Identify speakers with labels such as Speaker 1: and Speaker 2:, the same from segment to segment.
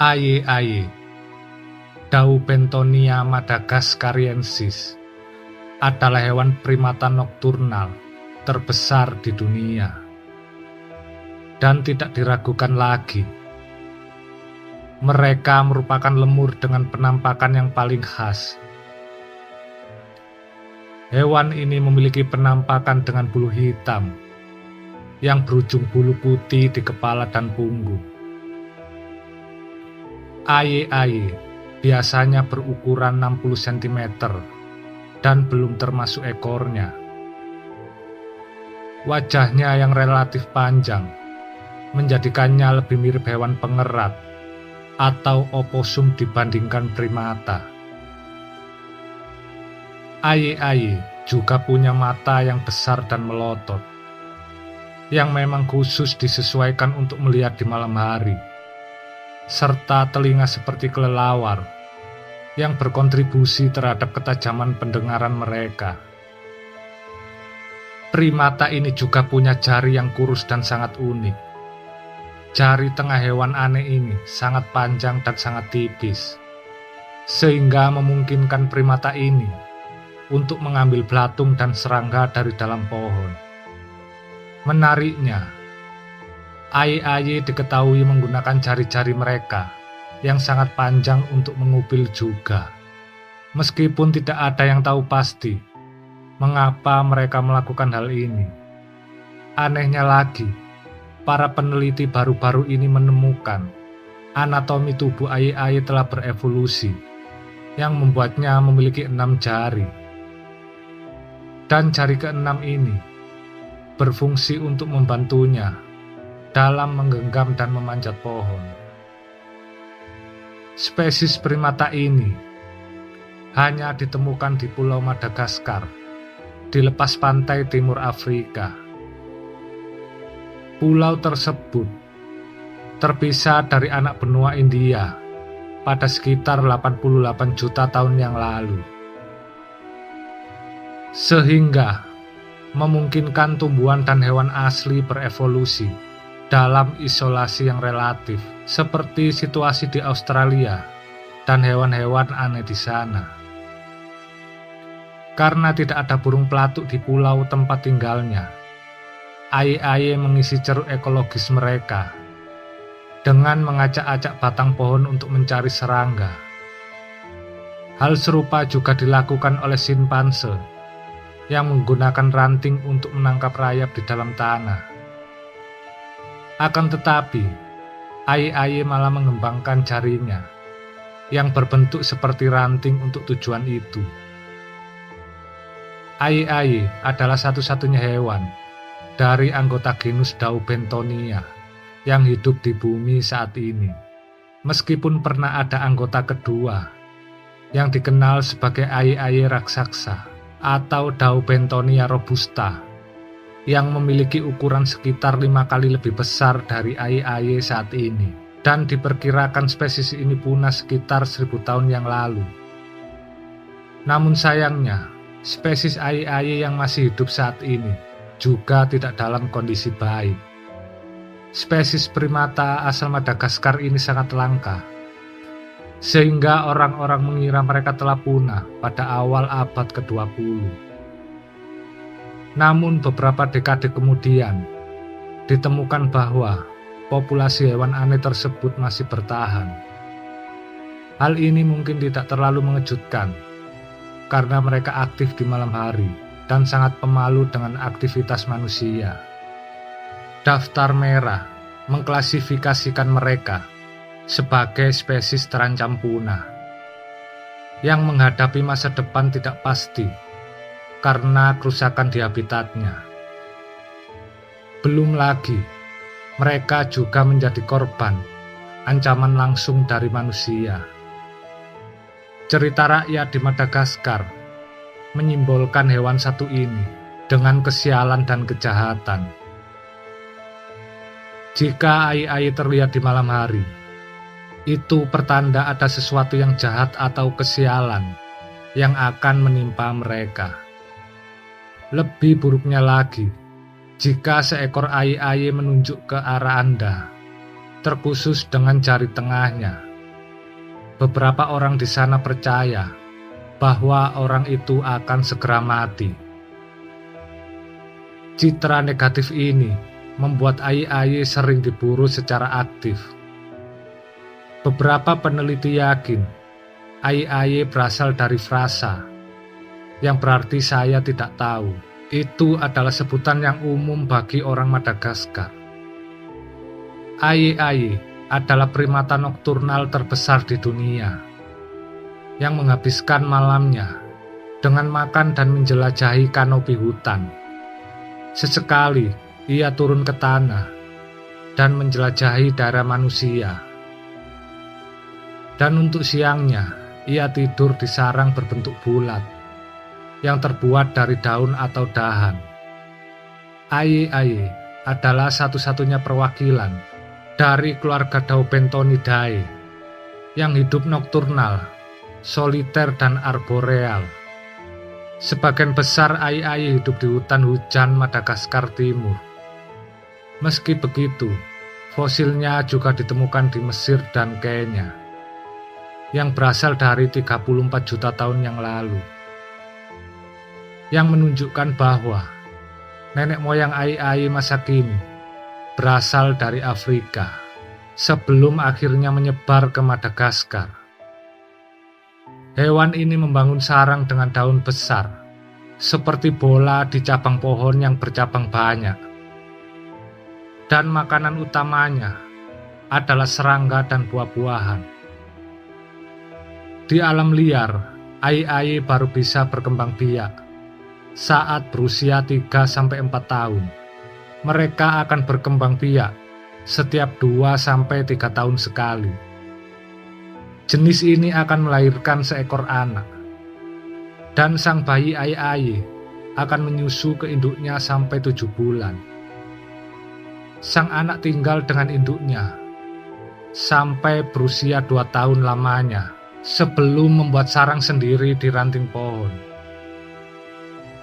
Speaker 1: Aye-aye, Daubentonia madagascariensis adalah hewan primata nokturnal terbesar di dunia. Dan tidak diragukan lagi, mereka merupakan lemur dengan penampakan yang paling khas. Hewan ini memiliki penampakan dengan bulu hitam yang berujung bulu putih di kepala dan punggung. Aye-aye biasanya berukuran 60 cm dan belum termasuk ekornya. Wajahnya yang relatif panjang menjadikannya lebih mirip hewan pengerat atau oposum dibandingkan primata. Aye-aye juga punya mata yang besar dan melotot, yang memang khusus disesuaikan untuk melihat di malam hari, serta telinga seperti kelelawar yang berkontribusi terhadap ketajaman pendengaran mereka. Primata ini juga punya jari yang kurus dan sangat unik. Jari tengah hewan aneh ini sangat panjang dan sangat tipis, sehingga memungkinkan primata ini untuk mengambil belatung dan serangga dari dalam pohon. Menariknya, aye-aye diketahui menggunakan jari-jari mereka yang sangat panjang untuk mengubil juga. Meskipun tidak ada yang tahu pasti mengapa mereka melakukan hal ini. Anehnya lagi, para peneliti baru-baru ini menemukan anatomi tubuh aye-aye telah berevolusi yang membuatnya memiliki 6 jari. Dan jari ke-6 ini berfungsi untuk membantunya dalam menggenggam dan memanjat pohon. Spesies primata ini hanya ditemukan di Pulau Madagaskar, di lepas pantai timur Afrika. Pulau tersebut terpisah dari anak benua India pada sekitar 88 juta tahun yang lalu, sehingga memungkinkan tumbuhan dan hewan asli berevolusi dalam isolasi yang relatif, seperti situasi di Australia dan hewan-hewan aneh di sana. Karena tidak ada burung pelatuk di pulau tempat tinggalnya, aye-aye mengisi ceruk ekologis mereka dengan mengacak-acak batang pohon untuk mencari serangga. Hal serupa juga dilakukan oleh simpanse yang menggunakan ranting untuk menangkap rayap di dalam tanah. Akan tetapi, aye-aye malah mengembangkan jarinya yang berbentuk seperti ranting untuk tujuan itu. Aye-aye adalah satu-satunya hewan dari anggota genus Daubentonia yang hidup di bumi saat ini. Meskipun pernah ada anggota kedua yang dikenal sebagai aye-aye raksasa atau Daubentonia robusta yang memiliki ukuran sekitar 5 kali lebih besar dari aye-aye saat ini, dan diperkirakan spesies ini punah sekitar 1000 tahun yang lalu. Namun sayangnya, spesies aye-aye yang masih hidup saat ini juga tidak dalam kondisi baik. Spesies primata asal Madagaskar ini sangat langka, sehingga orang-orang mengira mereka telah punah pada awal abad ke-20. Namun beberapa dekade kemudian, ditemukan bahwa populasi hewan aneh tersebut masih bertahan. Hal ini mungkin tidak terlalu mengejutkan, karena mereka aktif di malam hari dan sangat pemalu dengan aktivitas manusia. Daftar merah mengklasifikasikan mereka sebagai spesies terancam punah, yang menghadapi masa depan tidak pasti karena kerusakan di habitatnya. Belum lagi, mereka juga menjadi korban ancaman langsung dari manusia. Cerita rakyat di Madagaskar menyimbolkan hewan satu ini dengan kesialan dan kejahatan. Jika aye-aye terlihat di malam hari, itu pertanda ada sesuatu yang jahat atau kesialan yang akan menimpa mereka. Lebih buruknya lagi, jika seekor aye-aye menunjuk ke arah Anda, terkhusus dengan jari tengahnya, beberapa orang di sana percaya bahwa orang itu akan segera mati. Citra negatif ini membuat AI sering diburu secara aktif. Beberapa peneliti yakin AI berasal dari frasa, yang berarti saya tidak tahu. Itu adalah sebutan yang umum bagi orang Madagaskar. AI adalah primata nokturnal terbesar di dunia, yang menghabiskan malamnya dengan makan dan menjelajahi kanopi hutan. Sesekali ia turun ke tanah dan menjelajahi daerah manusia. Dan untuk siangnya, ia tidur di sarang berbentuk bulat yang terbuat dari daun atau dahan. AI adalah satu-satunya perwakilan dari keluarga Daubentonidae yang hidup nokturnal, soliter, dan arboreal. Sebagian besar AI hidup di hutan hujan Madagaskar Timur. Meski begitu, fosilnya juga ditemukan di Mesir dan Kenya, yang berasal dari 34 juta tahun yang lalu, yang menunjukkan bahwa nenek moyang AI masa kini berasal dari Afrika sebelum akhirnya menyebar ke Madagaskar. Hewan ini membangun sarang dengan daun besar, seperti bola di cabang pohon yang bercabang banyak. Dan makanan utamanya adalah serangga dan buah-buahan. Di alam liar, AI baru bisa berkembang biak saat berusia 3-4 tahun. Mereka akan berkembang biak setiap 2-3 tahun sekali. Jenis ini akan melahirkan seekor anak, dan sang bayi AI akan menyusu ke induknya sampai 7 bulan. Sang anak tinggal dengan induknya sampai berusia 2 tahun lamanya sebelum membuat sarang sendiri di ranting pohon.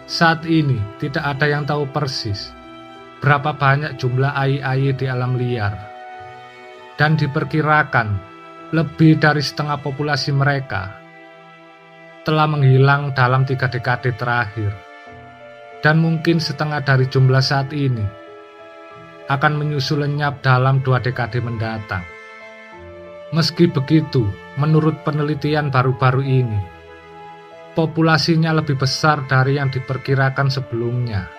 Speaker 1: Saat ini tidak ada yang tahu persis berapa banyak jumlah AI di alam liar, dan diperkirakan lebih dari setengah populasi mereka telah menghilang dalam 3 dekade terakhir, dan mungkin setengah dari jumlah saat ini akan menyusul lenyap dalam 2 dekade mendatang. Meski begitu, menurut penelitian baru-baru ini, populasinya lebih besar dari yang diperkirakan sebelumnya.